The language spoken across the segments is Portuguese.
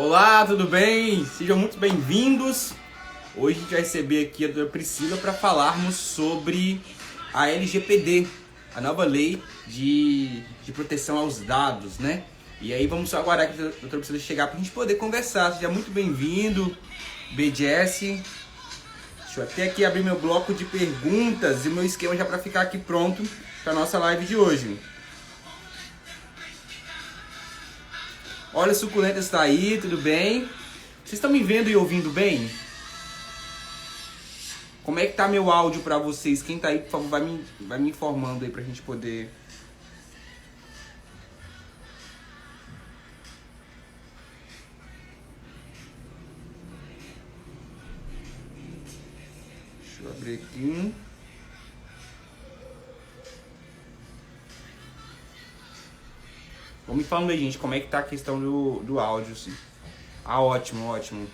Olá, tudo bem? Sejam muito bem-vindos. Hoje a gente vai receber aqui a doutora Priscila para falarmos sobre a LGPD, a nova lei de proteção aos dados, né? E aí vamos só aguardar que a doutora Priscila chegar para a gente poder conversar. Seja muito bem-vindo, BGS. Deixa eu até aqui abrir meu bloco de perguntas e meu esquema já para ficar aqui pronto para nossa live de hoje. Olha, Suculenta está aí, tudo bem? Vocês estão me vendo e ouvindo bem? Como é que tá meu áudio para vocês? Quem tá aí, por favor, vai me informando aí pra gente poder... Deixa eu abrir aqui. Vão me falando aí, gente, como é que tá a questão do áudio, assim. Ah, ótimo, ótimo.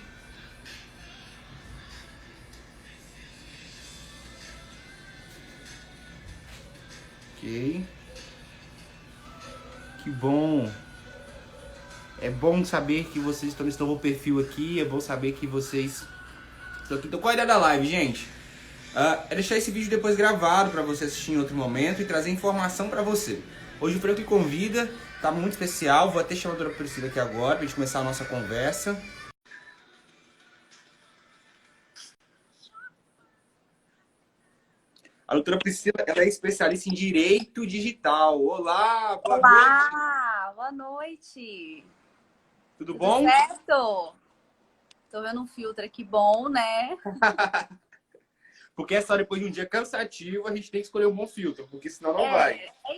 Ok. Que bom. É bom saber que vocês estão nesse novo perfil aqui. É bom saber que vocês estão aqui. Então, qual é a ideia da live, gente? É deixar esse vídeo depois gravado para você assistir em outro momento e trazer informação para você. Hoje o Franco me convida, tá muito especial. Vou até chamar a doutora Priscila aqui agora pra gente começar a nossa conversa. A doutora Priscila, ela é especialista em direito digital. Olá, boa noite. Olá, boa noite. Tudo Tudo bom? certo? Tô vendo um filtro aqui bom, né? Porque é só depois de um dia cansativo, a gente tem que escolher um bom filtro, porque senão não vai. É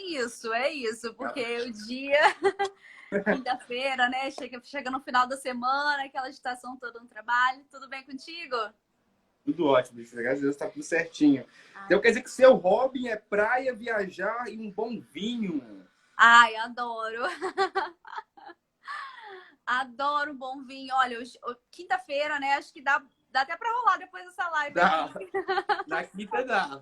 isso, porque o dia, quinta-feira, né? Chega no final da semana, aquela agitação toda no trabalho. Tudo bem contigo? Tudo ótimo, Priscila. Graças a Deus tá tudo certinho. Então quer dizer que seu hobby é praia, viajar e um bom vinho. Ai, adoro. Adoro um bom vinho. Olha, quinta-feira, né? Acho que dá até pra rolar depois dessa live. Dá. Na quinta dá.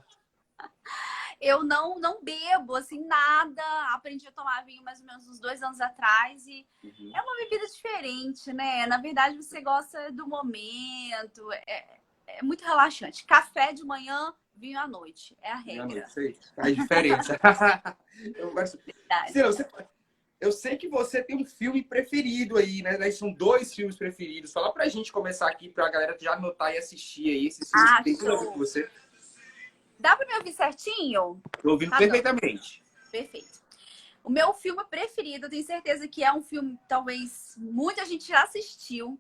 Eu não bebo, assim, nada. Aprendi a tomar vinho mais ou menos uns 2 anos atrás e é uma bebida diferente, né? Na verdade, você gosta do momento, é muito relaxante. Café de manhã, vinho à noite. É a regra. Faz diferença. Eu gosto. Verdade. Eu sei que você tem um filme preferido aí, né? São 2 filmes preferidos. Fala pra gente começar aqui, pra galera já anotar e assistir aí esses filmes que tem tudo a ver com você. Dá pra me ouvir certinho? Tô ouvindo Tá perfeitamente. Perfeito. O meu filme preferido, eu tenho certeza que é um filme que talvez muita gente já assistiu.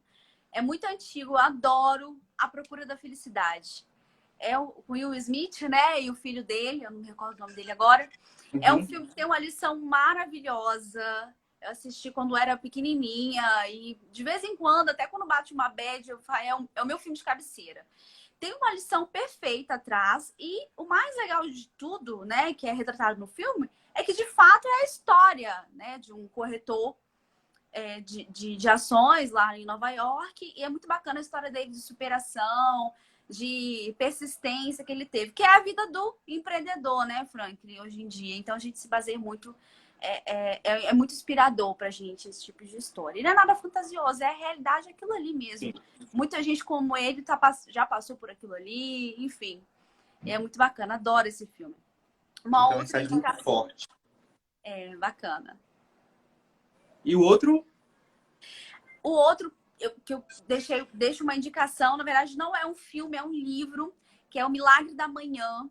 É muito antigo, eu adoro A Procura da Felicidade. É o Will Smith, né? E o filho dele, eu não me recordo o nome dele agora. É um filme que tem uma lição maravilhosa. Eu assisti quando era pequenininha e de vez em quando, até quando bate uma bad, é o meu filme de cabeceira. Tem uma lição perfeita atrás e o mais legal de tudo, né, que é retratado no filme, é que de fato é a história, né, de um corretor de ações lá em Nova York e é muito bacana a história dele de superação, de persistência que ele teve, que é a vida do empreendedor, né, Franklin, hoje em dia. Então a gente se baseia muito, é muito inspirador pra gente esse tipo de história. E não é nada fantasioso, é a realidade, aquilo ali mesmo. Muita gente como ele já passou por aquilo ali, enfim. É muito bacana, adoro esse filme. Uma Então, outra mensagem muito forte. bacana. E o outro? O outro que eu deixo uma indicação, na verdade, não é um filme, é um livro, que é O Milagre da Manhã.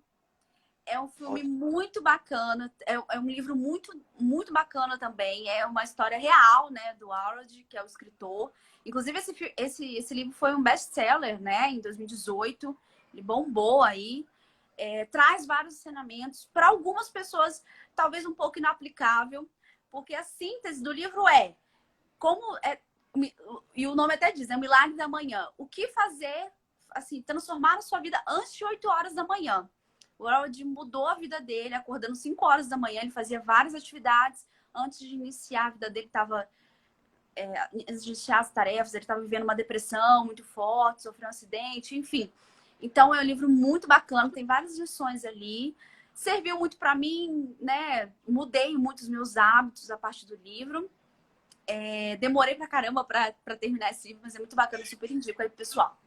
É um filme muito bacana, é um livro muito, muito bacana também. É uma história real, né, do Howard, que é o escritor. Inclusive, esse livro foi um best-seller, né, em 2018. Ele bombou aí. Traz vários ensinamentos. Para algumas pessoas, talvez um pouco inaplicável, porque a síntese do livro como e o nome até diz, é o Milagre da Manhã. O que fazer, assim, transformar a sua vida antes de 8 horas da manhã. O Howard mudou a vida dele, acordando 5 horas da manhã. Ele fazia várias atividades antes de iniciar a vida dele. Antes de iniciar as tarefas, ele estava vivendo uma depressão muito forte, sofreu um acidente, enfim. Então é um livro muito bacana, tem várias lições ali. Serviu muito para mim, né? Mudei muitos meus hábitos a partir do livro. Demorei pra caramba pra terminar esse livro, mas é muito bacana, super indico aí pro pessoal.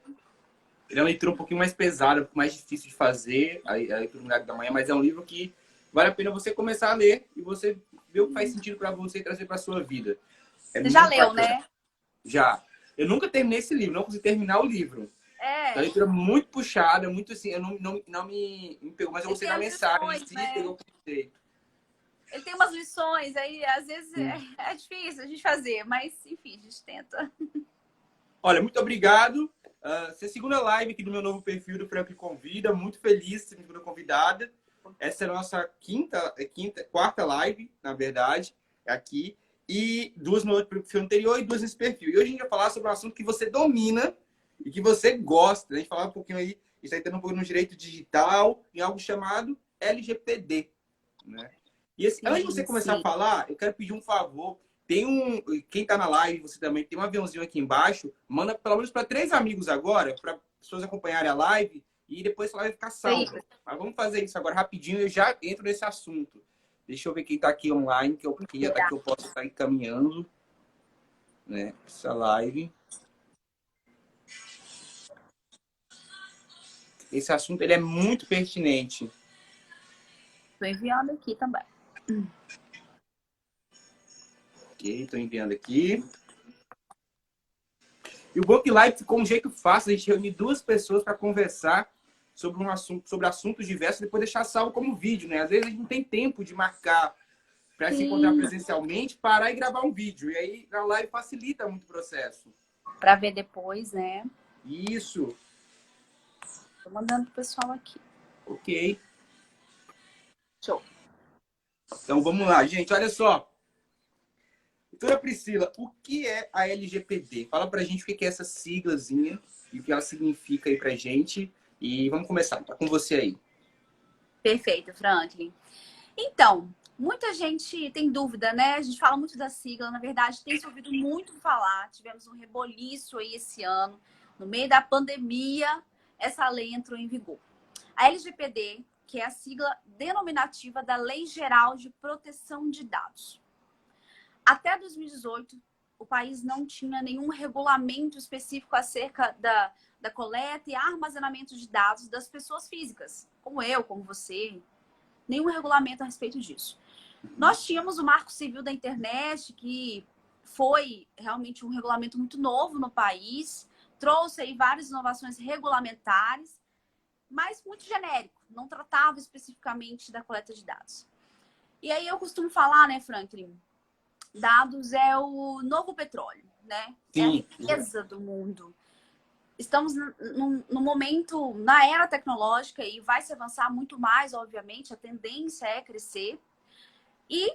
Ele é uma leitura um pouquinho mais pesada, um pouco mais difícil de fazer, a leitura no Milagre da Manhã, mas é um livro que vale a pena você começar a ler e você ver o que faz sentido para você e trazer para sua vida. Você já leu, né? Já. Eu nunca terminei esse livro, não consegui terminar o livro. É uma leitura muito puxada, muito assim, eu não me pegou, mas eu gostei da mensagem, lições, né? pegou o que eu gostei. Ele tem umas lições, aí às vezes é difícil a gente fazer, mas enfim, a gente tenta. Olha, muito obrigado. Essa é a segunda live aqui do meu novo perfil do Frank Convida. Muito feliz de ser segunda convidada. Essa é a nossa quarta live, na verdade, aqui. E duas no perfil anterior e duas nesse perfil. E hoje a gente vai falar sobre um assunto que você domina e que você gosta. A gente falar um pouquinho aí, a gente está entrando um pouco no direito digital, em algo chamado LGPD. Né? E antes de você começar a falar, eu quero pedir um favor. Quem tá na live, você também tem um aviãozinho aqui embaixo. Manda pelo menos para 3 amigos agora, para pessoas acompanharem a live e depois ela vai ficar salva. Mas vamos fazer isso agora rapidinho. Eu já entro nesse assunto. Deixa eu ver quem tá aqui online, que eu posso estar encaminhando, né? Essa live. Esse assunto ele é muito pertinente. Estou enviando aqui também. Ok, estou enviando aqui. E o bom que live ficou um jeito fácil, a gente reunir 2 pessoas para conversar sobre sobre assuntos diversos e depois deixar salvo como vídeo, né? Às vezes a gente não tem tempo de marcar para se encontrar presencialmente, parar e gravar um vídeo. E aí na live facilita muito o processo. Para ver depois, né? Isso. Tô mandando pro pessoal aqui. Ok. Show. Então vamos lá, gente. Olha só. Doutora Priscila, o que é a LGPD? Fala pra gente o que é essa siglazinha e o que ela significa aí pra gente. E vamos começar. Tá com você aí. Perfeito, Franklin. Então, muita gente tem dúvida, né? A gente fala muito da sigla, na verdade, tem se ouvido muito falar. Tivemos um reboliço aí esse ano. No meio da pandemia, essa lei entrou em vigor. A LGPD, que é a sigla denominativa da Lei Geral de Proteção de Dados. Até 2018, o país não tinha nenhum regulamento específico acerca da coleta e armazenamento de dados das pessoas físicas, como eu, como você. Nenhum regulamento a respeito disso. Nós tínhamos o Marco Civil da Internet, que foi realmente um regulamento muito novo no país, trouxe aí várias inovações regulamentares, mas muito genérico, não tratava especificamente da coleta de dados. E aí eu costumo falar, né, Franklin, dados é o novo petróleo, né? Sim. É a riqueza do mundo. Estamos no momento, na era tecnológica, e vai se avançar muito mais, obviamente, a tendência é crescer. E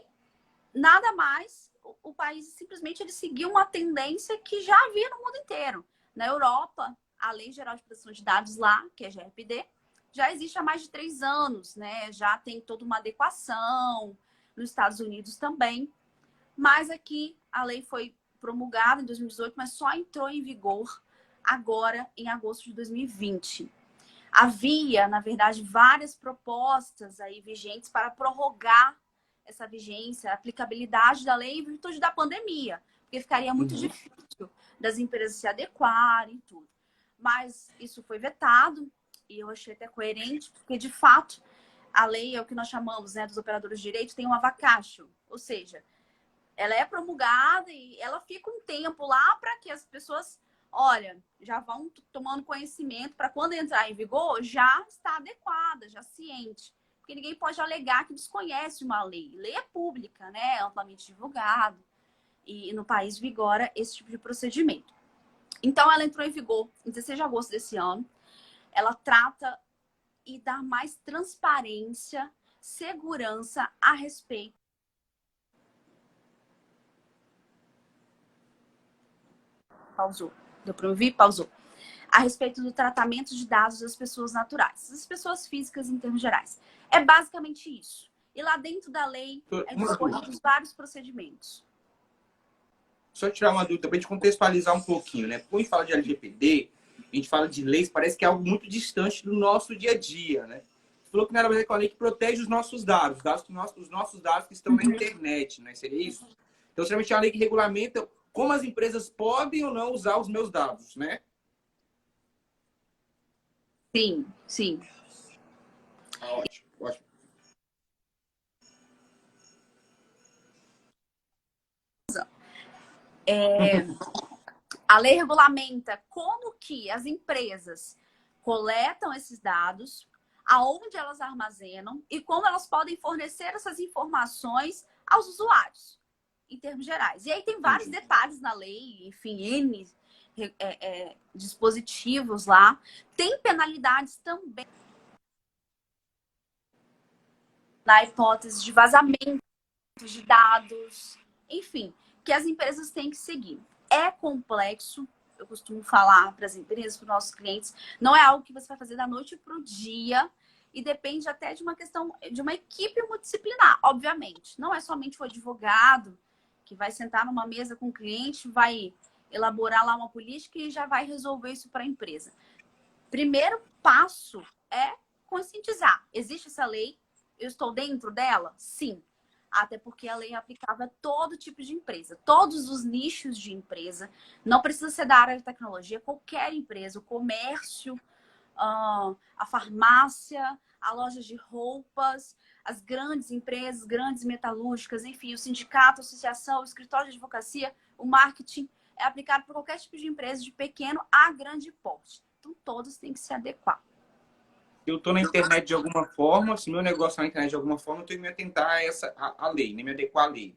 nada mais, o país simplesmente ele seguiu uma tendência que já havia no mundo inteiro. Na Europa, a Lei Geral de Proteção de Dados lá, que é a GRPD, já existe há mais de 3 anos, né? Já tem toda uma adequação, nos Estados Unidos também. Mas aqui a lei foi promulgada em 2018, mas só entrou em vigor agora em agosto de 2020. Havia, na verdade, várias propostas aí vigentes para prorrogar essa vigência, a aplicabilidade da lei em virtude da pandemia, porque ficaria muito difícil das empresas se adequarem e tudo. Mas isso foi vetado e eu achei até coerente, porque de fato a lei é o que nós chamamos, né, dos operadores de direito, tem uma vacatio, ou seja, ela é promulgada e ela fica um tempo lá para que as pessoas, olha, já vão tomando conhecimento para quando entrar em vigor, já está adequada, já ciente. Porque ninguém pode alegar que desconhece uma lei. Lei é pública, né? É amplamente divulgado. E no país vigora esse tipo de procedimento. Então, ela entrou em vigor em 16 de agosto desse ano. Ela trata e dá mais transparência, segurança a respeito. Pausou. Deu para ouvir? Pausou. A respeito do tratamento de dados das pessoas naturais, das pessoas físicas em termos gerais. É basicamente isso. E lá dentro da lei é discorridos vários procedimentos. Só tirar uma dúvida para a gente contextualizar um pouquinho, né? Quando a gente fala de LGPD, a gente fala de leis, parece que é algo muito distante do nosso dia a dia, né? Você falou que não era uma lei que protege os nossos dados, os nossos dados que estão na internet, né? Seria isso? Então, geralmente é uma lei que regulamenta como as empresas podem ou não usar os meus dados, né? Sim, sim. Ótimo, ótimo. A lei regulamenta como que as empresas coletam esses dados, aonde elas armazenam e como elas podem fornecer essas informações aos usuários, em termos gerais. E aí tem vários Entendi. detalhes na lei, enfim, N dispositivos lá. Tem penalidades também na hipótese de vazamento de dados, enfim, que as empresas têm que seguir. É complexo, eu costumo falar para as empresas, para os nossos clientes, não é algo que você vai fazer da noite para o dia e depende até de uma questão, de uma equipe multidisciplinar, obviamente. Não é somente o advogado que vai sentar numa mesa com o cliente, vai elaborar lá uma política e já vai resolver isso para a empresa. Primeiro passo é conscientizar. Existe essa lei? Eu estou dentro dela? Sim. Até porque a lei é aplicável a todo tipo de empresa, todos os nichos de empresa. Não precisa ser da área de tecnologia, qualquer empresa, o comércio, a farmácia, a loja de roupas, as grandes empresas, grandes metalúrgicas, enfim, o sindicato, a associação, o escritório de advocacia, o marketing é aplicado para qualquer tipo de empresa, de pequeno a grande porte. Então, todos têm que se adequar. Se eu estou na internet de alguma forma, se meu negócio está na internet de alguma forma, eu tenho que me atentar a lei, né? Me adequar à lei.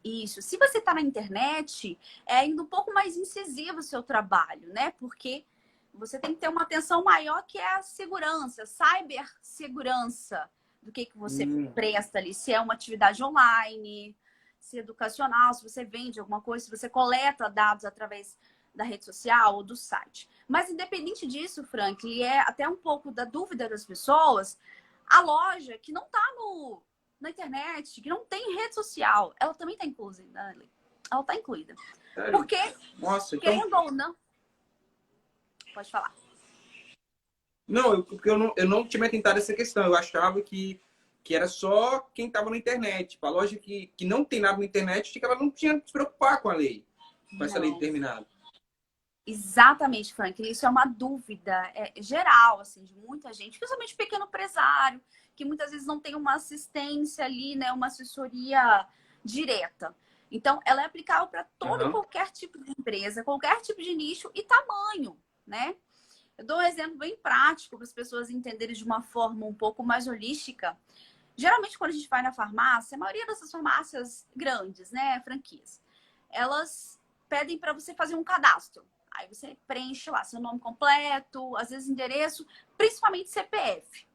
Isso. Se você está na internet, é ainda um pouco mais incisivo o seu trabalho, né? Porque você tem que ter uma atenção maior que é a segurança, cibersegurança do que você presta ali. Se é uma atividade online, se é educacional, se você vende alguma coisa, se você coleta dados através da rede social ou do site. Mas independente disso, Frank, e é até um pouco da dúvida das pessoas, a loja que não está na internet, que não tem rede social, ela também está inclusa na lei. Ela está incluída. Sério? Porque, Nossa, então... querendo ou não... Pode falar. Não, porque eu não tinha me atentado a essa questão. Eu achava que era só quem estava na internet. Tipo, a loja que não tem nada na internet, que ela não tinha que se preocupar com a lei, com essa lei Não. determinada. Exatamente, Frank. Isso é uma dúvida geral, assim, de muita gente, principalmente pequeno empresário, que muitas vezes não tem uma assistência ali, né, uma assessoria direta. Então, ela é aplicável para todo e Uhum. qualquer tipo de empresa, qualquer tipo de nicho e tamanho, né? Eu dou um exemplo bem prático para as pessoas entenderem de uma forma um pouco mais holística. Geralmente, quando a gente vai na farmácia, a maioria dessas farmácias grandes, né, franquias, elas pedem para você fazer um cadastro. Aí você preenche lá seu nome completo, às vezes endereço, principalmente CPF.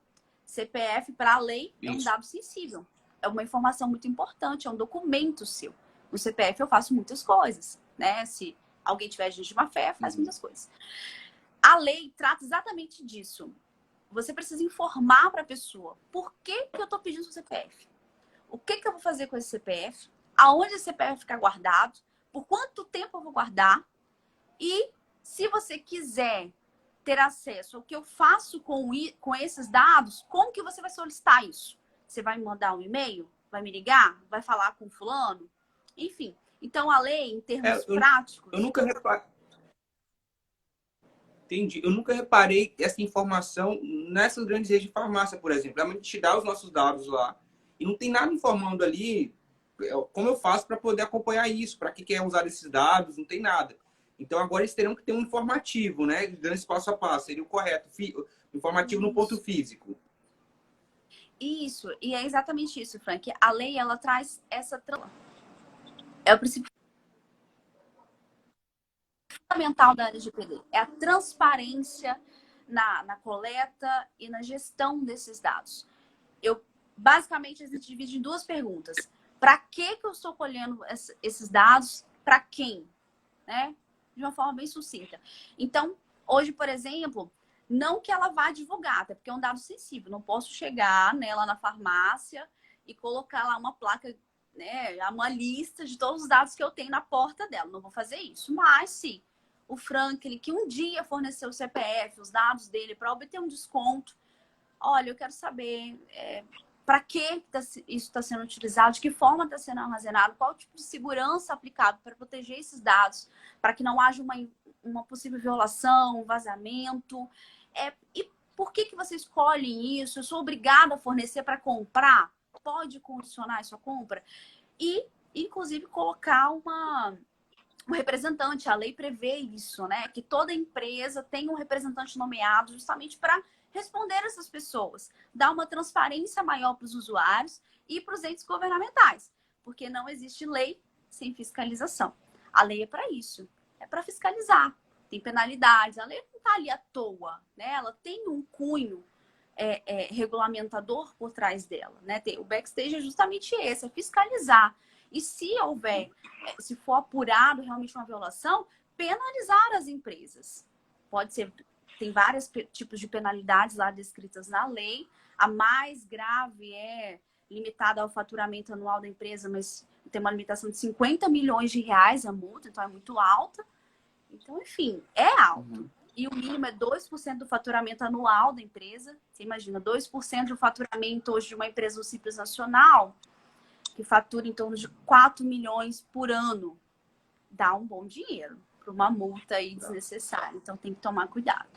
CPF, para a lei, é um Isso. dado sensível. É uma informação muito importante, é um documento seu. No CPF eu faço muitas coisas, né? Se alguém tiver gente de má fé, faz muitas coisas. A lei trata exatamente disso. Você precisa informar para a pessoa por que eu estou pedindo o CPF. O que eu vou fazer com esse CPF? Aonde esse CPF ficar guardado? Por quanto tempo eu vou guardar? E se você quiser ter acesso ao que eu faço com esses dados, como que você vai solicitar isso? Você vai me mandar um e-mail? Vai me ligar? Vai falar com fulano? Enfim. Então, a lei, em termos Eu práticos... nunca reparei. Entendi. Eu nunca reparei essa informação nessas grandes redes de farmácia, por exemplo. A gente te dá os nossos dados lá e não tem nada informando ali como eu faço para poder acompanhar isso, para que é usar esses dados, não tem nada. Então agora eles terão que ter um informativo, né? Dando esse passo a passo, seria o correto. Informativo no ponto físico. Isso, e é exatamente isso, Frank. A lei, ela traz essa... É o princípio fundamental da LGPD. É a transparência na coleta e na gestão desses dados. Basicamente, a gente divide em duas perguntas. Para que eu estou colhendo esses dados? Para quem? Né? De uma forma bem sucinta. Então, hoje, por exemplo, não que ela vá divulgar, até porque é um dado sensível. Não posso chegar, né, lá na farmácia e colocar lá uma placa, né, uma lista de todos os dados que eu tenho na porta dela. Não vou fazer isso. Mas se o Franklin, que um dia forneceu o CPF, os dados dele para obter um desconto, olha, eu quero saber para que isso está sendo utilizado, de que forma está sendo armazenado, qual tipo de segurança aplicado para proteger esses dados, para que não haja uma possível violação, um vazamento. E por que você escolhe isso? Eu sou obrigada a fornecer para comprar? Pode condicionar a sua compra? E, inclusive, colocar um representante. A lei prevê isso, né? Que toda empresa tenha um representante nomeado justamente para responder essas pessoas, dar uma transparência maior para os usuários e para os entes governamentais, porque não existe lei sem fiscalização. A lei é para isso, é para fiscalizar. Tem penalidades, a lei não está ali à toa, né? Ela tem um cunho regulamentador por trás dela, né? O backstage é justamente esse, é fiscalizar. E se houver, se for apurado realmente uma violação, penalizar as empresas. Pode ser, tem vários tipos de penalidades lá descritas na lei. A mais grave é limitada ao faturamento anual da empresa, mas tem uma limitação de 50 milhões de reais a multa, então é muito alta. Então, enfim, é alto. E o mínimo é 2% do faturamento anual da empresa. Você imagina, 2% do faturamento hoje de uma empresa do Simples Nacional, que fatura em torno de 4 milhões por ano, dá um bom dinheiro para uma multa aí desnecessária. Então tem que tomar cuidado.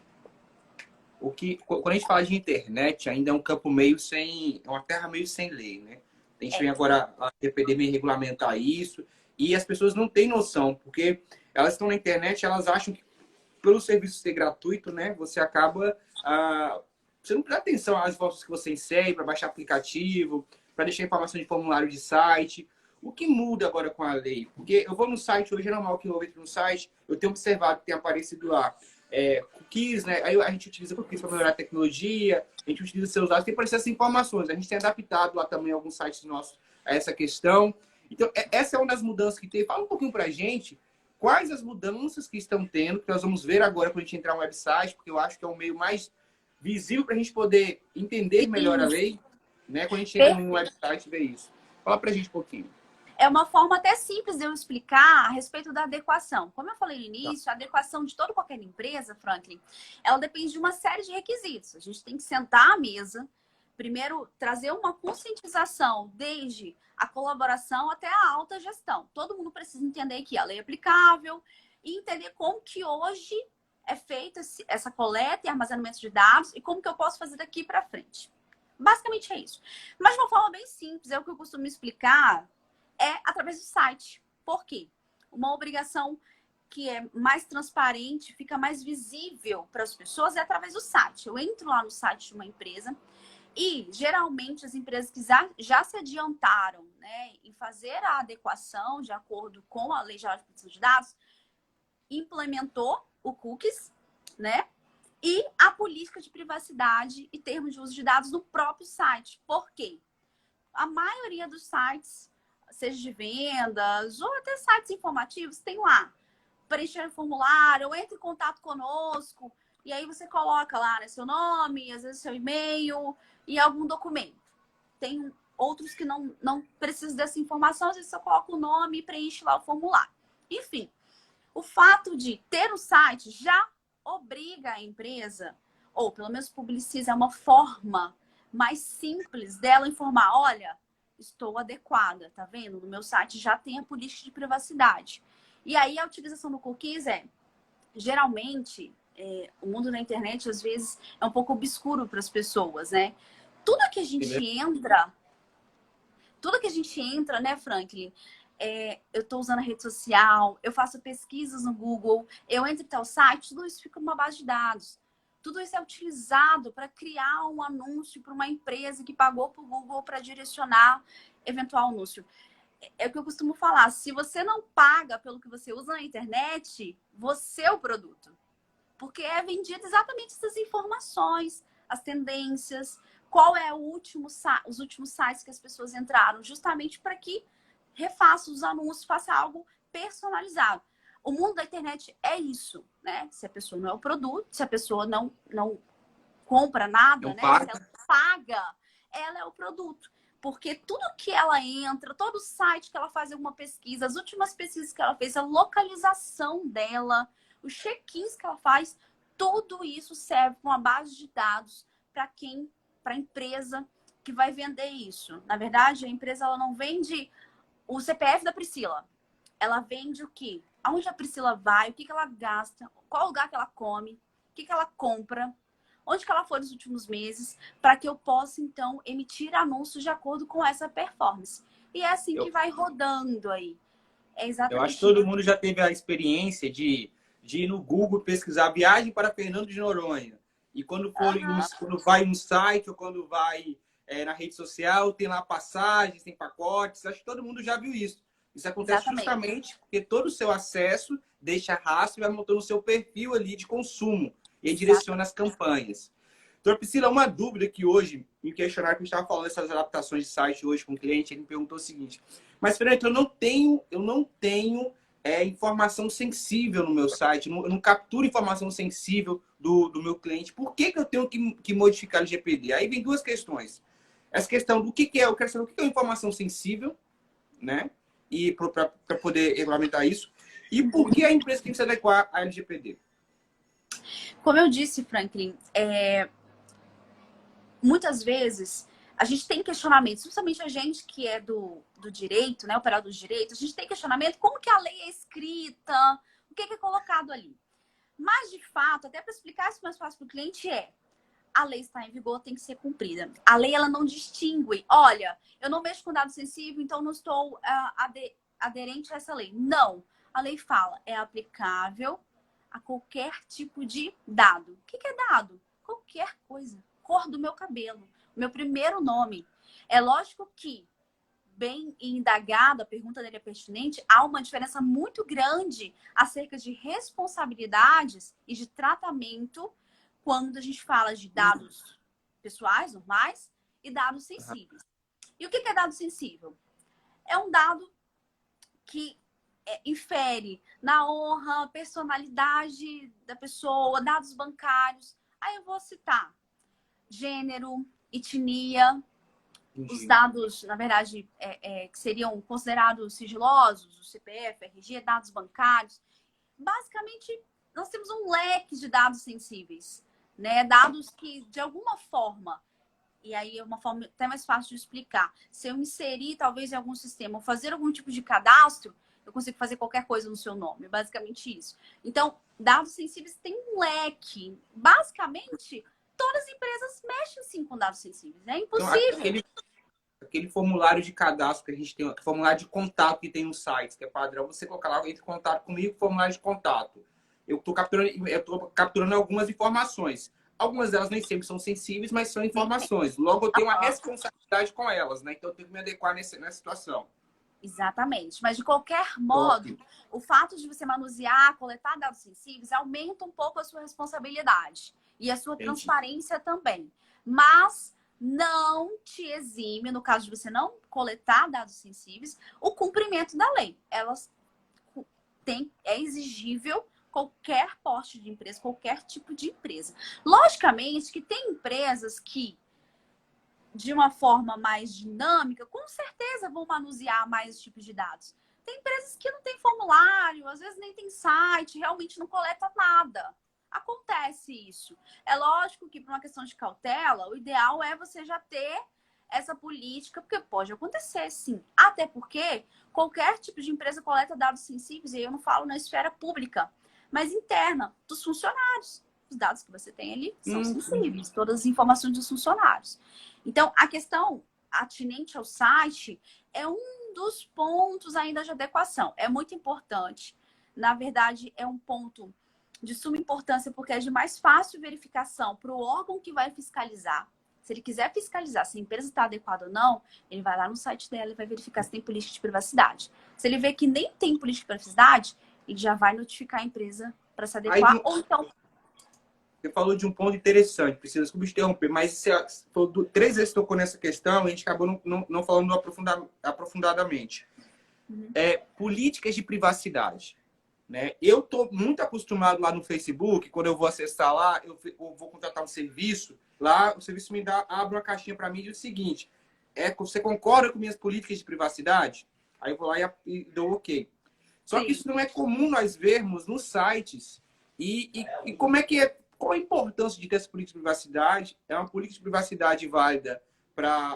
Quando a gente fala de internet, ainda é um campo meio sem, é uma terra meio sem lei, né? A gente vem agora a LGPD meio regulamentar isso e as pessoas não têm noção, porque elas estão na internet, elas acham que pelo serviço ser gratuito, né? Você acaba você não dá atenção às informações que você insere para baixar aplicativo, para deixar informação de formulário de site. O que muda agora com a lei? Porque eu vou no site, hoje é normal que eu entre no site, eu tenho observado que tem aparecido lá cookies, né? Aí a gente utiliza cookies para melhorar a tecnologia, a gente utiliza seus dados, tem aparecido essas informações. A gente tem adaptado lá também alguns sites nossos a essa questão. Então, essa é uma das mudanças que tem. Fala um pouquinho para a gente quais as mudanças que estão tendo, que nós vamos ver agora quando a gente entrar no website, porque eu acho que é o meio mais visível para a gente poder entender melhor a lei, né? Quando a gente entra no website e vê isso. Fala para a gente um pouquinho. É uma forma até simples de eu explicar a respeito da adequação. Como eu falei no início, a adequação de toda qualquer empresa, Franklin, ela depende de uma série de requisitos. A gente tem que sentar à mesa, primeiro trazer uma conscientização desde a colaboração até a alta gestão. Todo mundo precisa entender que a lei é aplicável e entender como que hoje é feita essa coleta e armazenamento de dados e como que eu posso fazer daqui para frente. Basicamente é isso. Mas de uma forma bem simples, é o que eu costumo explicar, através do site. Por quê? Uma obrigação que é mais transparente, fica mais visível para as pessoas é através do site. Eu entro lá no site de uma empresa e, geralmente, as empresas que já se adiantaram, né, em fazer a adequação de acordo com a Lei Geral de Proteção de Dados, implementou o cookies, né, e a política de privacidade e termos de uso de dados no próprio site. Por quê? A maioria dos sites, seja de vendas ou até sites informativos, tem lá preencher um formulário, ou entre em contato conosco, e aí você coloca lá, né, seu nome, às vezes seu e-mail e algum documento. Tem outros que não precisam dessa informação, às vezes você coloca o nome e preenche lá o formulário. Enfim, o fato de ter o site já obriga a empresa, ou pelo menos publiciza, uma forma mais simples dela informar, olha, estou adequada, tá vendo? No meu site já tem a política de privacidade. E aí a utilização do cookies geralmente, o mundo da internet às vezes é um pouco obscuro para as pessoas, né? Tudo que a gente entra, né, Franklin? Eu estou usando a rede social, eu faço pesquisas no Google, eu entro em tal site, tudo isso fica numa base de dados. Tudo isso é utilizado para criar um anúncio para uma empresa que pagou para o Google para direcionar eventual anúncio. É o que eu costumo falar. Se você não paga pelo que você usa na internet, você é o produto. Porque é vendido exatamente essas informações, as tendências, qual é os últimos sites que as pessoas entraram, justamente para que refaça os anúncios, faça algo personalizado. O mundo da internet é isso, né? Se a pessoa não é o produto, se a pessoa não compra nada, né? Se ela paga, ela é o produto. Porque tudo que ela entra, todo site que ela faz alguma pesquisa, as últimas pesquisas que ela fez, a localização dela, os check-ins que ela faz, tudo isso serve para uma base de dados para a empresa que vai vender isso? Na verdade, a empresa ela não vende o CPF da Priscila. Ela vende o quê? Aonde a Priscila vai, o que ela gasta, qual lugar que ela come, o que ela compra, onde que ela foi nos últimos meses, para que eu possa, então, emitir anúncios de acordo com essa performance. E é assim que vai rodando aí. É Eu acho que exatamente todo isso. mundo já teve a experiência de ir no Google pesquisar viagem para Fernando de Noronha. E quando quando vai no site ou quando vai na rede social, tem lá passagens, tem pacotes. Acho que todo mundo já viu isso. Isso acontece Exatamente. justamente porque todo o seu acesso deixa rastro e vai montando o seu perfil ali de consumo. E aí direciona as campanhas. Doutora Priscila, uma dúvida que hoje, em questionário que a gente estava falando dessas adaptações de site hoje com o cliente, ele me perguntou o seguinte: mas, Fernando, eu não tenho informação sensível no meu site, eu não capturo informação sensível do meu cliente. Por que eu tenho que modificar o LGPD? Aí vem duas questões. Essa questão do que é, eu quero saber o que é informação sensível, né? E para poder regulamentar isso. E por que a empresa tem que se adequar à LGPD? Como eu disse, Franklin, muitas vezes a gente tem questionamentos, principalmente a gente que é do direito, né, operador de direito, a gente tem questionamento como que a lei é escrita, o que é colocado ali. Mas, de fato, até para explicar isso mais fácil para o cliente a lei está em vigor, tem que ser cumprida. A lei, ela não distingue, olha, eu não mexo com dado sensível, então não estou aderente a essa lei. Não. A lei fala, é aplicável a qualquer tipo de dado. O que é dado? Qualquer coisa. Cor do meu cabelo, meu primeiro nome. É lógico que, bem indagado, a pergunta dele é pertinente, há uma diferença muito grande acerca de responsabilidades e de tratamento quando a gente fala de dados pessoais, normais, e dados sensíveis. E o que é dado sensível? É um dado que infere na honra, personalidade da pessoa, dados bancários. Aí eu vou citar gênero, etnia, os dados, na verdade, que seriam considerados sigilosos, o CPF, RG, dados bancários. Basicamente, nós temos um leque de dados sensíveis, né? Dados que, de alguma forma, e aí é uma forma até mais fácil de explicar, se eu inserir, talvez, em algum sistema ou fazer algum tipo de cadastro, eu consigo fazer qualquer coisa no seu nome, basicamente isso. Então, dados sensíveis têm um leque. Basicamente, todas as empresas mexem sim com dados sensíveis. É impossível. Então, aquele formulário de cadastro que a gente tem, formulário de contato que tem no site, que é padrão, você colocar lá, entre contato comigo, formulário de contato. Eu estou capturando algumas informações. Algumas delas nem sempre são sensíveis, mas são informações. Logo, eu tenho uma responsabilidade com elas, né? Então, eu tenho que me adequar nessa situação. Exatamente. Mas, de qualquer modo, o fato de você manusear, coletar dados sensíveis, aumenta um pouco a sua responsabilidade. E a sua transparência também. Mas não te exime, no caso de você não coletar dados sensíveis, o cumprimento da lei. É exigível qualquer porte de empresa, qualquer tipo de empresa. Logicamente que tem empresas que, de uma forma mais dinâmica, com certeza vão manusear mais tipos de dados. Tem empresas que não têm formulário, às vezes nem tem site, realmente não coleta nada. Acontece isso. É lógico que, por uma questão de cautela, o ideal é você já ter essa política, porque pode acontecer, sim. Até porque qualquer tipo de empresa coleta dados sensíveis, e eu não falo na esfera pública, mas interna, dos funcionários. Os dados que você tem ali são sensíveis, todas as informações dos funcionários. Então, a questão atinente ao site é um dos pontos ainda de adequação. É muito importante. Na verdade, é um ponto de suma importância porque é de mais fácil verificação para o órgão que vai fiscalizar. Se ele quiser fiscalizar se a empresa está adequada ou não, ele vai lá no site dela e vai verificar se tem política de privacidade. Se ele vê que nem tem política de privacidade, ele já vai notificar a empresa para se adequar. Ou então... Você falou de um ponto interessante, precisa desculpa interromper, mas você falou 3 vezes tocou nessa questão e a gente acabou não falando aprofundadamente. Políticas de privacidade. Né? Eu estou muito acostumado lá no Facebook, quando eu vou acessar lá, eu vou contratar um serviço, lá o serviço abre uma caixinha para mim e diz o seguinte: você concorda com minhas políticas de privacidade? Aí eu vou lá e dou OK. Só que isso não é comum nós vermos nos sites. E como é que é? Qual a importância de ter essa política de privacidade? É uma política de privacidade válida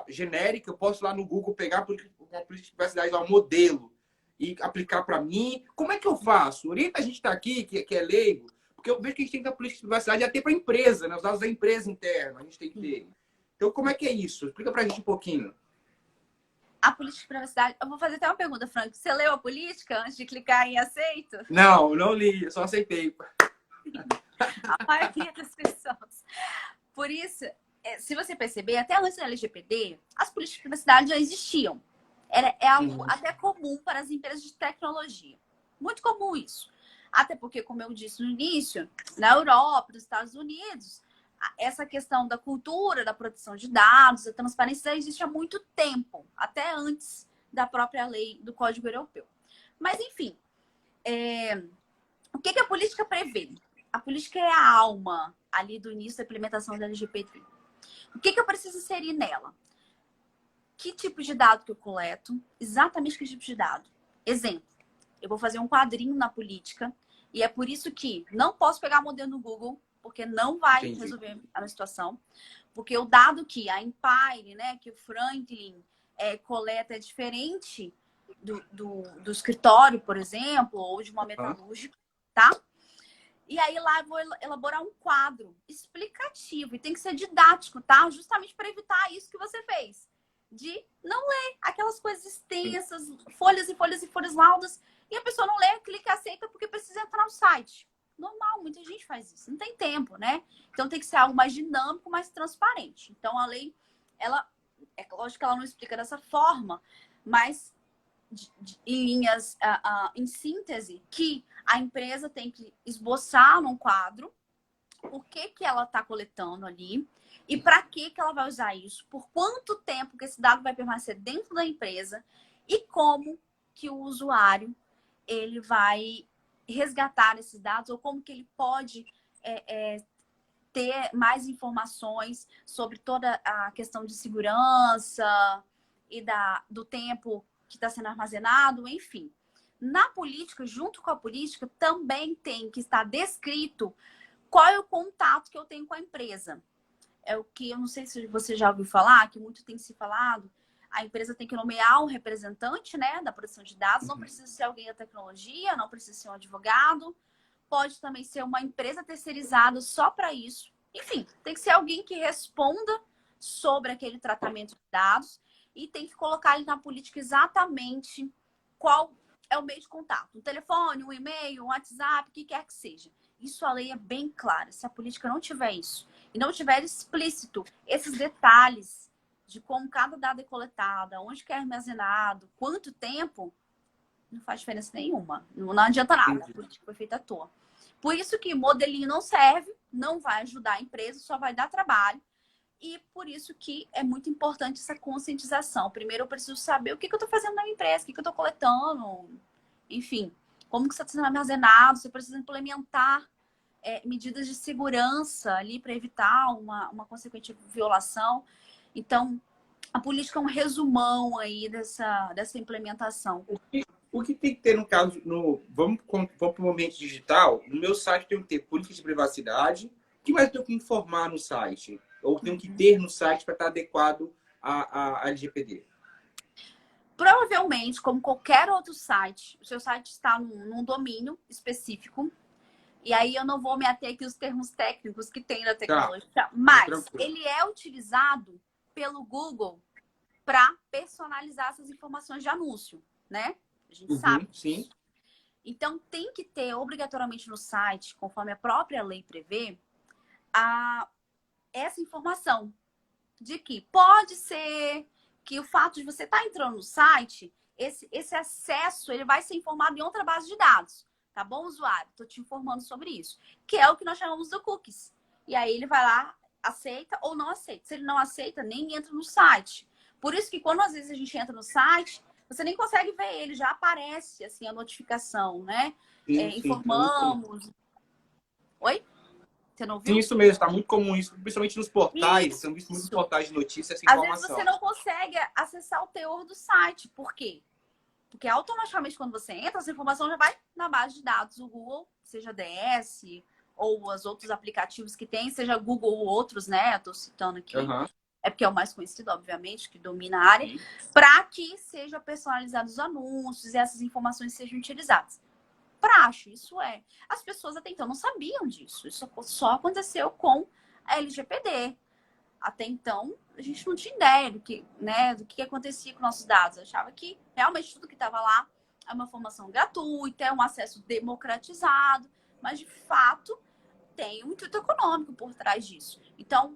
genérica, eu posso lá no Google pegar uma política de privacidade, lá, um modelo, e aplicar para mim. Como é que eu faço? Orienta a gente que está aqui, que é leigo, porque eu vejo que a gente tem que ter a política de privacidade até para a empresa, né? Os dados da empresa interna, a gente tem que ter. Então, como é que é isso? Explica para a gente um pouquinho. A política de privacidade... Eu vou fazer até uma pergunta, Frank. Você leu a política antes de clicar em aceito? Não li, eu só aceitei. A maioria das pessoas. Por isso, se você perceber, até antes da LGPD, as políticas de privacidade já existiam. É algo até comum para as empresas de tecnologia. Muito comum isso. Até porque, como eu disse no início, na Europa, nos Estados Unidos, essa questão da cultura, da proteção de dados, da transparência já existe há muito tempo, até antes da própria lei do Código Europeu. Mas, enfim, o que a política prevê? A política é a alma ali do início da implementação da LGPD. O que eu preciso inserir nela? Que tipo de dado que eu coleto? Exatamente que tipo de dado? Exemplo, eu vou fazer um quadrinho na política e é por isso que não posso pegar modelo no Google, porque não vai resolver a minha situação. Porque o dado que a Empire, né, que o Franklin coleta é diferente do escritório, por exemplo, ou de uma metalúrgica, tá? E aí lá eu vou elaborar um quadro explicativo. E tem que ser didático, tá? Justamente para evitar isso que você fez. De não ler aquelas coisas extensas, folhas e folhas e folhas laudas. E a pessoa não lê, clica e aceita porque precisa entrar no site. Normal, muita gente faz isso. Não tem tempo, né? Então tem que ser algo mais dinâmico, mais transparente. Então a lei, ela... É lógico que ela não explica dessa forma, mas... em linhas, em síntese, que a empresa tem que esboçar num quadro o que ela está coletando ali e para que ela vai usar isso, por quanto tempo que esse dado vai permanecer dentro da empresa e como que o usuário ele vai resgatar esses dados ou como que ele pode ter mais informações sobre toda a questão de segurança e do tempo que está sendo armazenado, enfim. Na política, junto com a política, também tem que estar descrito qual é o contato que eu tenho com a empresa. É o que, eu não sei se você já ouviu falar, que muito tem se falado, a empresa tem que nomear um representante, né, da proteção de dados, não precisa ser alguém da tecnologia, não precisa ser um advogado, pode também ser uma empresa terceirizada só para isso. Enfim, tem que ser alguém que responda sobre aquele tratamento de dados e tem que colocar ali na política exatamente qual é o meio de contato. Um telefone, um e-mail, um WhatsApp, o que quer que seja. Isso a lei é bem clara. Se a política não tiver isso e não tiver explícito esses detalhes de como cada dado é coletado, onde que é armazenado, quanto tempo, não faz diferença nenhuma. Não adianta nada. A política foi feita à toa. Por isso que modelinho não serve, não vai ajudar a empresa, só vai dar trabalho. E por isso que é muito importante essa conscientização. Primeiro eu preciso saber o que eu estou fazendo na minha empresa, o que eu estou coletando, enfim, como que isso está sendo armazenado, se eu preciso implementar medidas de segurança ali para evitar uma consequente violação. Então, a política é um resumão aí dessa implementação. O que tem que ter no caso, vamos para o ambiente digital, no meu site tem que ter política de privacidade. O que mais eu tenho que informar no site? Ou tenho que ter no site para estar adequado à LGPD? Provavelmente, como qualquer outro site, o seu site está num domínio específico. E aí eu não vou me ater aqui os termos técnicos que tem na tecnologia. Tá. Mas ele é utilizado pelo Google para personalizar essas informações de anúncio, né? A gente sabe. Sim. Então, tem que ter obrigatoriamente no site, conforme a própria lei prevê, essa informação de que pode ser que o fato de você estar entrando no site, esse acesso ele vai ser informado em outra base de dados. Tá bom, usuário? Estou te informando sobre isso. Que é o que nós chamamos do cookies. E aí ele vai lá, aceita ou não aceita. Se ele não aceita, nem entra no site. Por isso que quando às vezes a gente entra no site, você nem consegue ver ele, já aparece assim a notificação, né? Sim, informamos. Oi? Você não viu? Sim, isso mesmo. Está muito comum isso, principalmente nos portais. São vistos muitos portais de notícias essa informação. Às vezes você não consegue acessar o teor do site. Por quê? Porque automaticamente quando você entra, essa informação já vai na base de dados do Google, seja DS ou os outros aplicativos que tem, seja Google ou outros, né? Eu tô citando aqui. é porque é o mais conhecido, obviamente, que domina a área, para que sejam personalizados os anúncios e essas informações sejam utilizadas. Praxe, isso é. As pessoas até então não sabiam disso. Isso só aconteceu com a LGPD. Até então, a gente não tinha ideia do que, né, do que acontecia com nossos dados. Eu achava que realmente tudo que estava lá é uma informação gratuita, é um acesso democratizado, mas de fato tem um intuito econômico por trás disso. Então,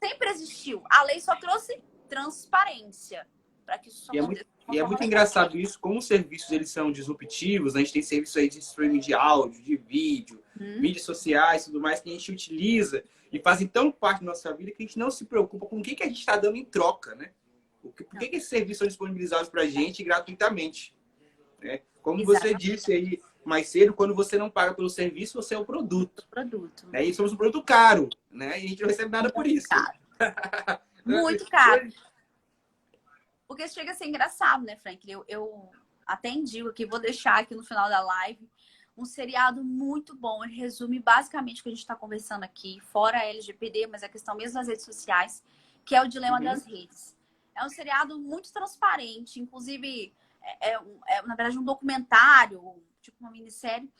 sempre existiu. A lei só trouxe transparência para que isso aconteça. E é muito engraçado isso, como os serviços eles são disruptivos, a gente tem serviços aí de streaming de áudio, de vídeo, mídias sociais, tudo mais, que a gente utiliza e fazem tão parte da nossa vida que a gente não se preocupa com o que a gente está dando em troca, né? Por que esses serviços são disponibilizados para a gente gratuitamente? Né? Como você disse aí mais cedo, quando você não paga pelo serviço, você é o produto. Né? E somos um produto caro, né? E a gente não recebe nada por isso. Caro. Muito caro. Porque chega a ser engraçado, né, Frank? Eu até indico aqui, vou deixar aqui no final da live um seriado muito bom. Ele resume basicamente o que a gente está conversando aqui, fora a LGPD, mas a questão mesmo das redes sociais, que é o Dilema das Redes. É um seriado muito transparente, inclusive na verdade, um documentário, tipo uma minissérie.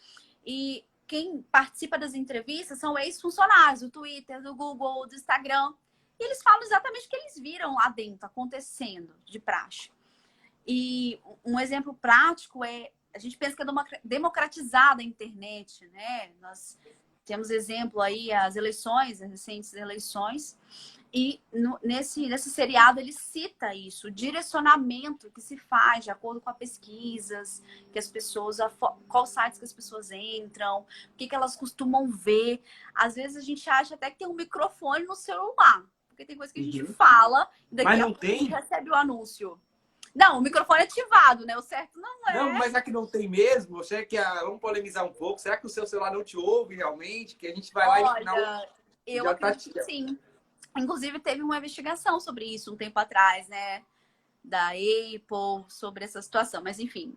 E quem participa das entrevistas são ex-funcionários do Twitter, do Google, do Instagram. E eles falam exatamente o que eles viram lá dentro, acontecendo de praxe. E um exemplo prático é, a gente pensa que é democratizada a internet, né? Nós temos exemplo aí, as eleições, as recentes eleições. E nesse seriado ele cita isso, o direcionamento que se faz de acordo com as pesquisas, que as pessoas, qual sites que as pessoas entram, o que elas costumam ver. Às vezes a gente acha até que tem um microfone no celular, porque tem coisa que a gente fala e daqui a pouco a gente recebe o anúncio. Não, o microfone é ativado, né? O certo não é. Não, mas aqui não tem mesmo. Você que vamos polemizar um pouco. Será que o seu celular não te ouve realmente? Que a gente vai lá e no final. Eu acredito que sim. Inclusive, teve uma investigação sobre isso um tempo atrás, né? Da Apple, sobre essa situação. Mas, enfim,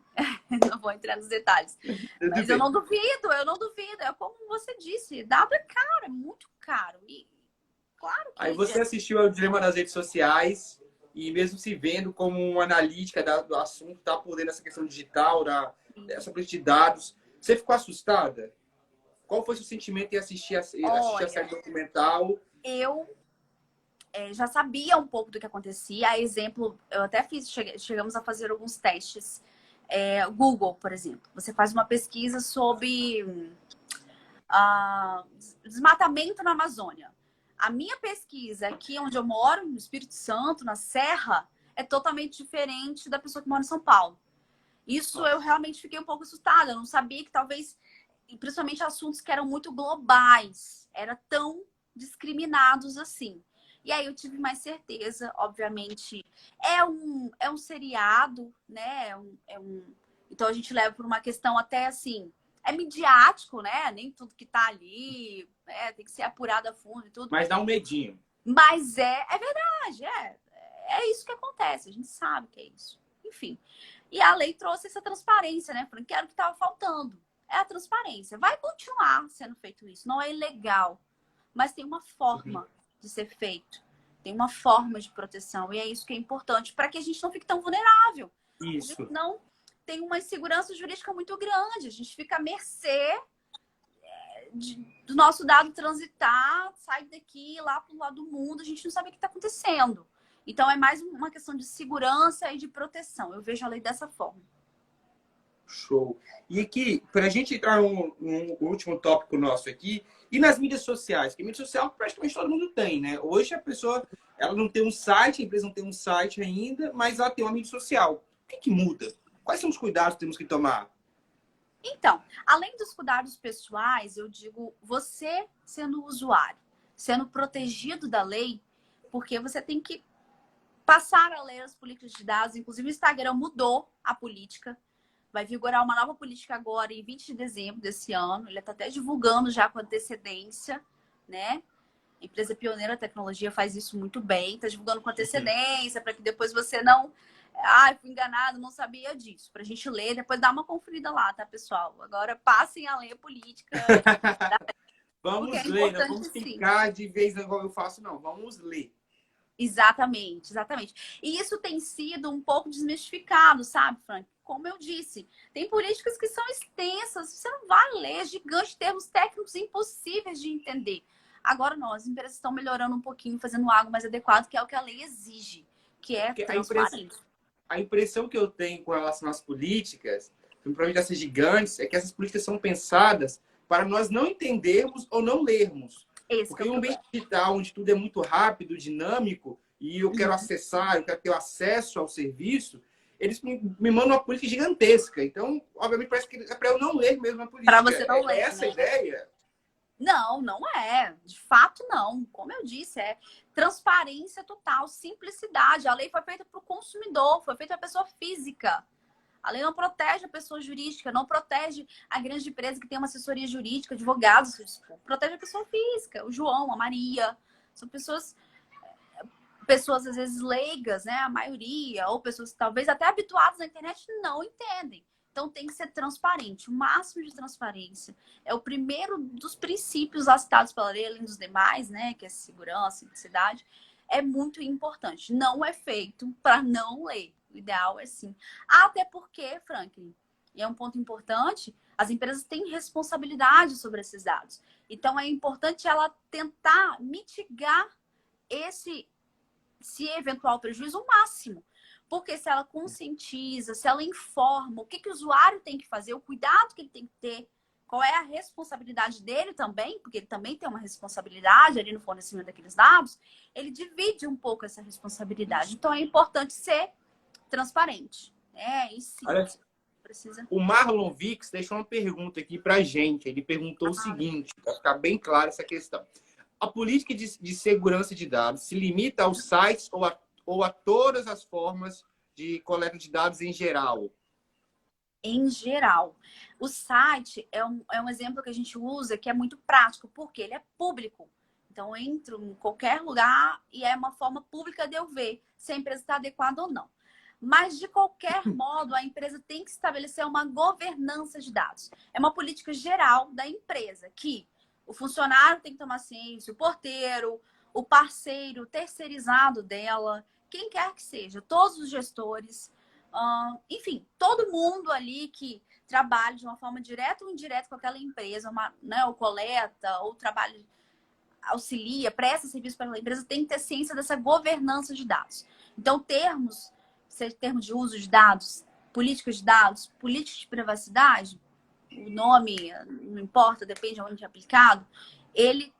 não vou entrar nos detalhes. Mas eu não duvido. É como você disse, dado é caro, é muito caro. E claro que... Aí você assistiu ao Dilema das Redes Sociais e mesmo se vendo como uma analítica do assunto, tá por dentro dessa questão digital, dessa política de dados, você ficou assustada? Qual foi o seu sentimento em assistir a série documental? Eu já sabia um pouco do que acontecia. A exemplo, eu até chegamos a fazer alguns testes. Google, por exemplo. Você faz uma pesquisa sobre desmatamento na Amazônia. A minha pesquisa aqui onde eu moro, no Espírito Santo, na Serra, é totalmente diferente da pessoa que mora em São Paulo. Isso eu realmente fiquei um pouco assustada. Eu não sabia que talvez, principalmente assuntos que eram muito globais, eram tão discriminados assim. E aí eu tive mais certeza, obviamente. É um seriado, né? Então a gente leva por uma questão até assim, é midiático, né? Nem tudo que tá ali, né? Tem que ser apurado a fundo e tudo. Mas dá um medinho. Mas é verdade, é isso que acontece, a gente sabe que é isso. Enfim. E a lei trouxe essa transparência, né? Falando que era o que estava faltando. É a transparência. Vai continuar sendo feito isso. Não é ilegal, mas tem uma forma de ser feito. Tem uma forma de proteção. E é isso que é importante para que a gente não fique tão vulnerável. Isso. Porque senão tem uma insegurança jurídica muito grande. A gente fica à mercê do nosso dado transitar, sai daqui, lá para o lado do mundo. A gente não sabe o que está acontecendo. Então, é mais uma questão de segurança e de proteção. Eu vejo a lei dessa forma. Show. E aqui, para a gente entrar num último tópico nosso aqui, e nas mídias sociais? Porque mídia social praticamente todo mundo tem, né? Hoje a pessoa, ela não tem um site, a empresa não tem um site ainda, mas ela tem uma mídia social. O que muda? Quais são os cuidados que temos que tomar? Então, além dos cuidados pessoais, eu digo você sendo usuário, sendo protegido da lei, porque você tem que passar a ler as políticas de dados. Inclusive, o Instagram mudou a política. Vai vigorar uma nova política agora em 20 de dezembro desse ano. Ele está até divulgando já com antecedência, né? A empresa pioneira da tecnologia faz isso muito bem. Está divulgando com antecedência para que depois você não... fui enganado, não sabia disso. Para a gente ler, depois dá uma conferida lá, tá, pessoal? Agora passem a ler a política. Vamos ler, não vamos ficar de vez igual eu faço, não. Vamos ler. Exatamente, exatamente. E isso tem sido um pouco desmistificado, sabe, Frank? Como eu disse, tem políticas que são extensas, você não vai ler, gigantes, termos técnicos impossíveis de entender. Agora não, as empresas estão melhorando um pouquinho, fazendo algo mais adequado, que é o que a lei exige, que é Porque transparência. a impressão que eu tenho com relação às políticas, principalmente essas gigantes, é que essas políticas são pensadas para nós não entendermos ou não lermos. Esse que Porque é o em um ambiente problema. digital, onde tudo é muito rápido, dinâmico, e eu quero Uhum. acessar, eu quero ter acesso ao serviço, eles me mandam uma política gigantesca. Então, obviamente, parece que é para eu não ler mesmo a Para política. você não É ler, essa a né? ideia? Não, não é. De fato, não. Como eu disse, é transparência total, simplicidade. A lei foi feita para o consumidor, foi feita para a pessoa física. A lei não protege a pessoa jurídica, não protege a grande empresa que tem uma assessoria jurídica, advogados, protege a pessoa física, o João, a Maria. São pessoas às vezes leigas, né? A maioria, ou pessoas talvez até habituadas à internet não entendem. Então tem que ser transparente, o máximo de transparência. É o primeiro dos princípios citados pela lei, além dos demais, né? Que é segurança, simplicidade. É muito importante. Não é feito para não ler. O ideal é sim. Até porque, Franklin, e é um ponto importante, as empresas têm responsabilidade sobre esses dados. Então é importante ela tentar mitigar esse eventual prejuízo o máximo. Porque se ela conscientiza, se ela informa o que o usuário tem que fazer, o cuidado que ele tem que ter, qual é a responsabilidade dele também, porque ele também tem uma responsabilidade ali no fornecimento daqueles dados, ele divide um pouco essa responsabilidade. Isso. Então é importante ser transparente. E sim, Olha, precisa. o Marlon Vix deixou uma pergunta aqui para a gente. Ele perguntou o seguinte, para ficar bem claro essa questão. A política de segurança de dados se limita aos sites ou a todas as formas de coleta de dados em geral? Em geral. O site é um exemplo que a gente usa que é muito prático, porque ele é público. Então, eu entro em qualquer lugar e é uma forma pública de eu ver se a empresa está adequada ou não. Mas, de qualquer modo, a empresa tem que estabelecer uma governança de dados. É uma política geral da empresa, que o funcionário tem que tomar ciência, o porteiro, o parceiro terceirizado dela, quem quer que seja, todos os gestores, enfim, todo mundo ali que trabalha de uma forma direta ou indireta com aquela empresa, né, ou coleta, ou trabalha, auxilia, presta serviço para aquela empresa, tem que ter ciência dessa governança de dados. Então, seja termos de uso de dados, políticas de privacidade, o nome não importa, depende de onde é aplicado, ele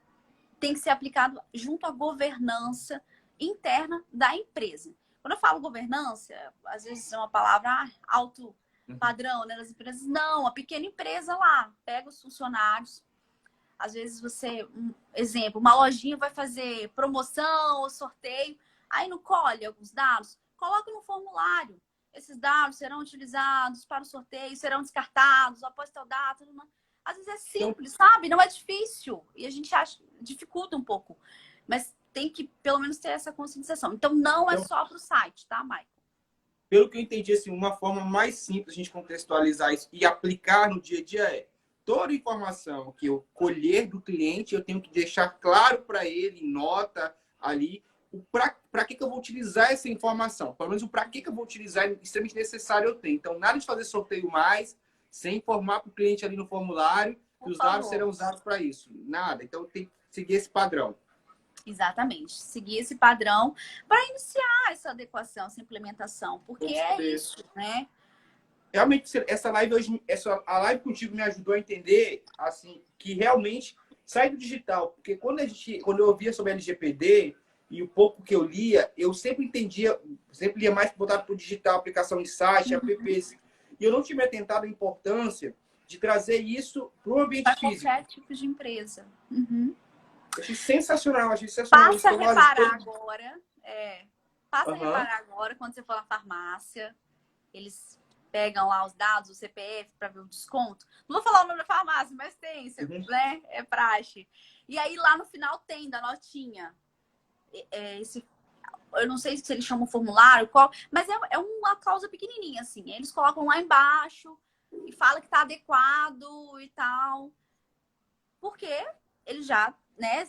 tem que ser aplicado junto à governança interna da empresa. Quando eu falo governança, às vezes é uma palavra alto padrão, né, das empresas. Não, a pequena empresa lá, pega os funcionários. Às vezes você, exemplo, uma lojinha vai fazer promoção ou sorteio, aí não colhe alguns dados, coloca no formulário. Esses dados serão utilizados para o sorteio, serão descartados após tal data. Às vezes é Então, simples, sabe? Não é difícil. E a gente acha, dificulta um pouco. Mas tem que, pelo menos, ter essa conscientização. Então, não é então, só para o site, tá, Maicon? pelo que eu entendi, assim, uma forma mais simples de a gente contextualizar isso e aplicar no dia a dia é toda informação que eu colher do cliente, eu tenho que deixar claro para ele, nota ali, para que eu vou utilizar essa informação. Pelo menos o para que eu vou utilizar é extremamente necessário eu ter. Então, nada de fazer sorteio mais, sem informar para o cliente ali no formulário que Por os dados favor. serão usados para isso. Nada. Então, tem que seguir esse padrão. Exatamente. Seguir esse padrão para iniciar essa adequação, essa implementação. Porque Com é certeza. isso, né? Realmente essa live hoje, a live contigo me ajudou a entender assim que realmente sai do digital, porque quando eu ouvia sobre LGPD e o pouco que eu lia, eu sempre entendia, sempre lia mais voltado para o digital, aplicação em site, apps, e eu não tinha me atentado à importância de trazer isso para o ambiente Para físico. qualquer tipo de empresa. Uhum. Achei sensacional isso. Passa a Então, olha, reparar agora. Passa a Aham. reparar agora quando você for na farmácia. Eles pegam lá os dados, o CPF, para ver o desconto. Não vou falar o nome da farmácia, mas tem, Uhum. né? É praxe. E aí lá no final tem da notinha. Eu não sei se eles chamam formulário, mas é uma cláusula pequenininha, assim. Eles colocam lá embaixo e fala que tá adequado e tal. Porque eles já, né,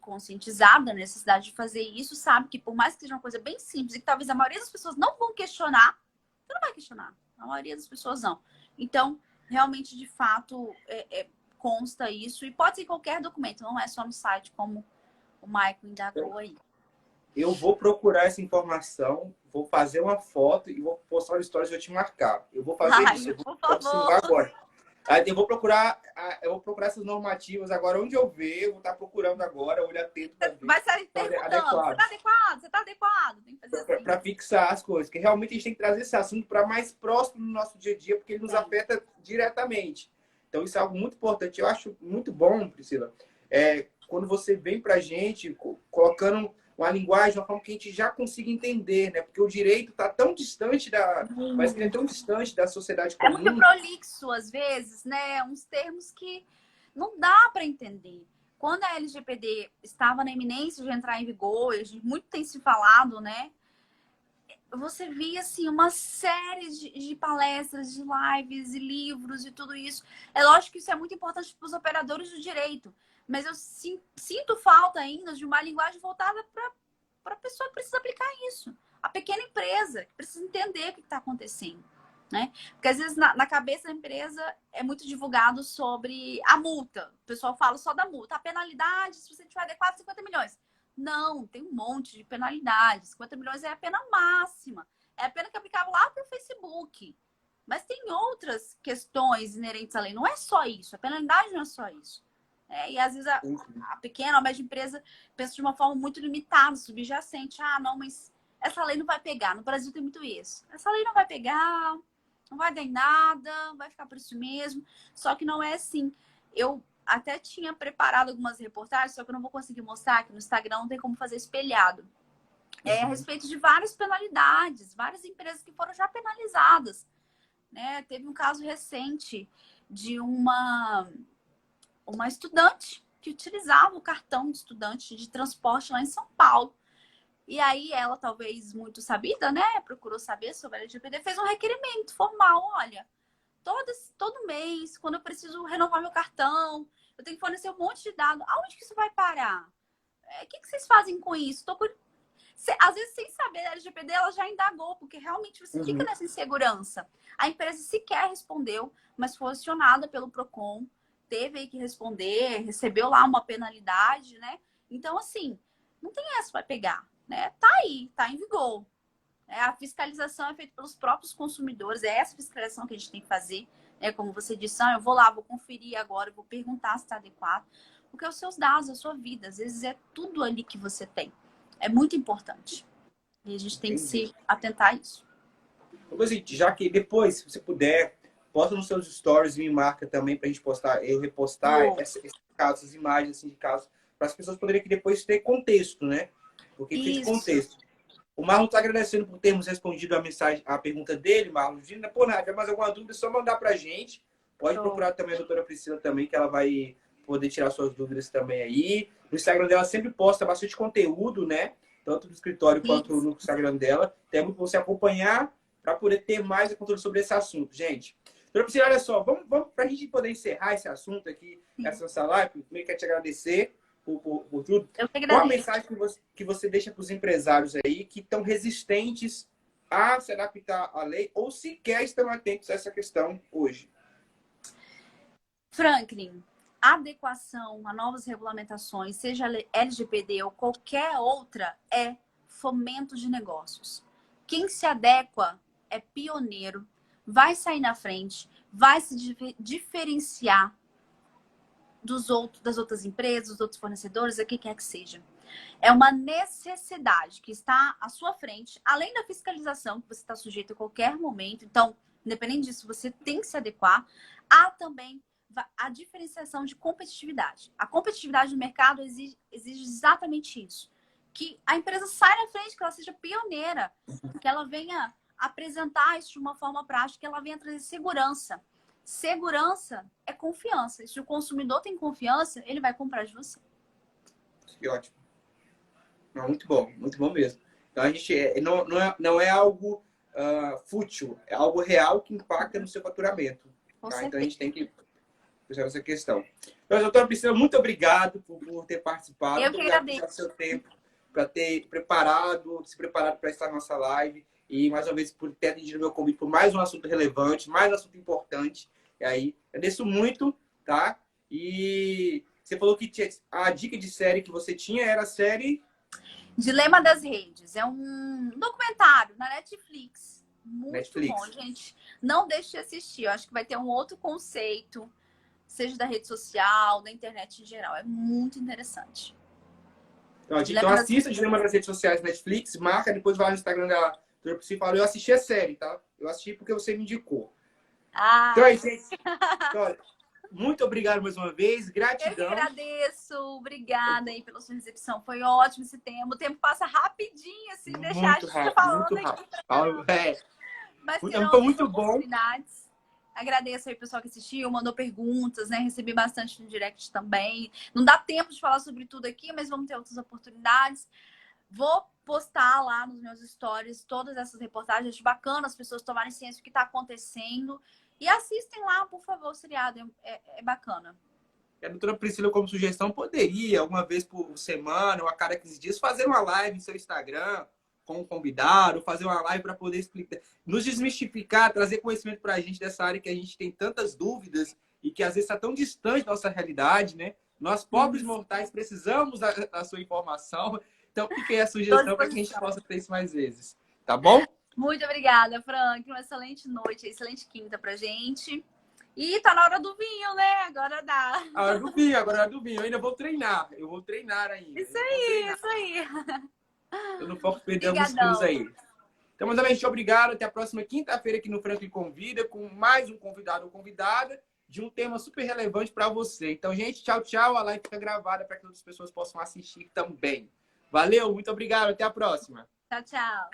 conscientizado da necessidade de fazer isso, sabe que por mais que seja uma coisa bem simples e que talvez a maioria das pessoas não vão questionar, você não vai questionar. A maioria das pessoas não. Então, realmente, de fato, consta isso. E pode ser qualquer documento, não é só no site, como o Michael indagou aí. Eu vou procurar essa informação, vou fazer uma foto e vou postar no stories e vou te marcar. Eu vou fazer isso, eu vou aproximar agora. Aí eu vou procurar essas normativas agora. Onde eu ver, eu vou estar procurando agora, olho atento para ver. Vai sair perguntando, você está adequado? Você está adequado? Tem que fazer assim. Para fixar as coisas. Que realmente a gente tem que trazer esse assunto para mais próximo do nosso dia a dia, porque ele nos afeta diretamente. Então isso é algo muito importante. Eu acho muito bom, Priscila, quando você vem para a gente colocando uma linguagem, uma forma que a gente já consiga entender, né? Porque o direito está tão distante mas ele é tão distante da sociedade comum. É muito prolixo, às vezes, né? Uns termos que não dá para entender. Quando a LGPD estava na iminência de entrar em vigor, muito tem se falado, né? Você via, assim, uma série de palestras, de lives e livros e tudo isso. É lógico que isso é muito importante para os operadores do direito, mas eu sinto falta ainda de uma linguagem voltada para a pessoa que precisa aplicar isso. A pequena empresa, que precisa entender o que está acontecendo, né? Porque às vezes na cabeça da empresa é muito divulgado sobre a multa. O pessoal fala só da multa. A penalidade, se você tiver adequado, 50 milhões. Não, tem um monte de penalidades. 50 milhões é a pena máxima. É a pena que aplicava lá para o Facebook. Mas tem outras questões inerentes à lei. Não é só isso. A penalidade não é só isso. E às vezes a pequena ou média empresa pensa de uma forma muito limitada, subjacente. Ah, não, mas essa lei não vai pegar. No Brasil tem muito isso. Essa lei não vai pegar, não vai dar em nada, vai ficar por isso mesmo. Só que não é assim. Eu até tinha preparado algumas reportagens, só que eu não vou conseguir mostrar, que no Instagram não tem como fazer espelhado. A respeito de várias penalidades, várias empresas que foram já penalizadas, né? Teve um caso recente de uma estudante que utilizava o cartão de estudante de transporte lá em São Paulo. E aí ela, talvez muito sabida, né? Procurou saber sobre a LGPD, fez um requerimento formal. Olha, todo mês, quando eu preciso renovar meu cartão, eu tenho que fornecer um monte de dados. Aonde que isso vai parar? O que vocês fazem com isso? Às vezes, sem saber da LGPD, ela já indagou, porque realmente você fica nessa insegurança. A empresa sequer respondeu, mas foi acionada pelo PROCON, teve aí que responder, recebeu lá uma penalidade, né? Então, assim, não tem essa para pegar, né? Tá aí, tá em vigor. A fiscalização é feita pelos próprios consumidores, é essa fiscalização que a gente tem que fazer. Como você disse, eu vou lá, vou conferir agora, vou perguntar se está adequado. Porque os seus dados, a sua vida, às vezes é tudo ali que você tem. É muito importante. E a gente tem que se atentar a isso. Já que depois, se você puder, posta nos seus stories e me marca também para a gente postar, eu repostar esses casos, essas imagens assim, de casos, para as pessoas poderem aqui depois ter contexto, né? Porque precisa de contexto. O Marlon está agradecendo por termos respondido a pergunta dele, Marlon. Pô, Nádia, mais alguma dúvida, é só mandar para a gente. Pode procurar também a doutora Priscila também, que ela vai poder tirar suas dúvidas também aí. No Instagram dela sempre posta bastante conteúdo, né? Tanto no escritório quanto no Instagram dela. Temos que você acompanhar para poder ter mais conteúdo sobre esse assunto, gente. Doutora Priscila, olha só, vamos para a gente poder encerrar esse assunto aqui, essa live, eu quero te agradecer por tudo. Qual a mensagem que você deixa para os empresários aí que estão resistentes a se adaptar à lei ou sequer estão atentos a essa questão hoje? Franklin, adequação a novas regulamentações, seja LGPD ou qualquer outra, é fomento de negócios. Quem se adequa é pioneiro, vai sair na frente, vai se diferenciar das outras empresas, dos outros fornecedores, o que quer que seja. É uma necessidade que está à sua frente, além da fiscalização, que você está sujeito a qualquer momento. Então, independente disso, você tem que se adequar. Há também a diferenciação de competitividade. A competitividade do mercado exige exatamente isso. Que a empresa saia na frente, que ela seja pioneira, que ela venha apresentar isso de uma forma prática, que ela venha trazer segurança. Segurança é confiança. E se o consumidor tem confiança, ele vai comprar de você. Que ótimo. Muito bom mesmo. Então, a gente não é algo fútil, é algo real que impacta no seu faturamento. Tá? Então, a gente tem que essa questão. Então, doutora Priscila, muito obrigado por ter participado. Eu que agradeço. Por seu tempo, para ter se preparado para estar na nossa live e, mais uma vez, por ter atendido o meu convite por mais um assunto relevante, mais um assunto importante. E aí, agradeço muito, tá? E você falou que a dica de série que você tinha era a série... Dilema das Redes. É um documentário na Netflix. Muito bom, gente. Não deixe de assistir. Eu acho que vai ter um outro conceito, seja da rede social, da internet em geral. É muito interessante. Então assista Dilema das Redes Sociais Netflix, marca, depois vai no Instagram da doutora Priscila e fala, eu assisti a série, tá? Eu assisti porque você me indicou. Então é isso, gente. Então, olha, muito obrigado mais uma vez, gratidão. Eu que agradeço, obrada aí pela sua recepção. Foi ótimo esse tema. O tempo passa rapidinho, assim, deixar a gente falando aqui. Mas foi muito bom. Agradeço aí o pessoal que assistiu, mandou perguntas, né? Recebi bastante no direct também. Não dá tempo de falar sobre tudo aqui, mas vamos ter outras oportunidades. Vou postar lá nos meus stories todas essas reportagens. Acho bacana as pessoas tomarem ciência do que está acontecendo. E assistem lá, por favor, o seriado. É bacana. A doutora Priscila, como sugestão, poderia, alguma vez por semana ou a cada 15 dias, fazer uma live no seu Instagram com um convidado, fazer uma live para poder explicar, nos desmistificar, trazer conhecimento para a gente dessa área que a gente tem tantas dúvidas e que às vezes está tão distante da nossa realidade, né? Nós, pobres mortais, precisamos da sua informação. Então, fica aí a sugestão para que a gente possa ter isso mais vezes. Tá bom? Muito obrigada, Frank. Uma excelente noite, excelente quinta pra gente. E tá na hora do vinho, né? Agora dá. A hora do vinho, agora é a hora do vinho. Eu ainda vou treinar. Eu vou treinar ainda. Isso aí. Eu não posso perder alguns quilos aí. Então, mais uma vez, obrigado. Até a próxima quinta-feira aqui no Franklin Convida, com mais um convidado ou convidada de um tema super relevante para você. Então, gente, tchau, tchau. A live fica gravada para que outras pessoas possam assistir também. Valeu, muito obrigado. Até a próxima. Tchau, tchau.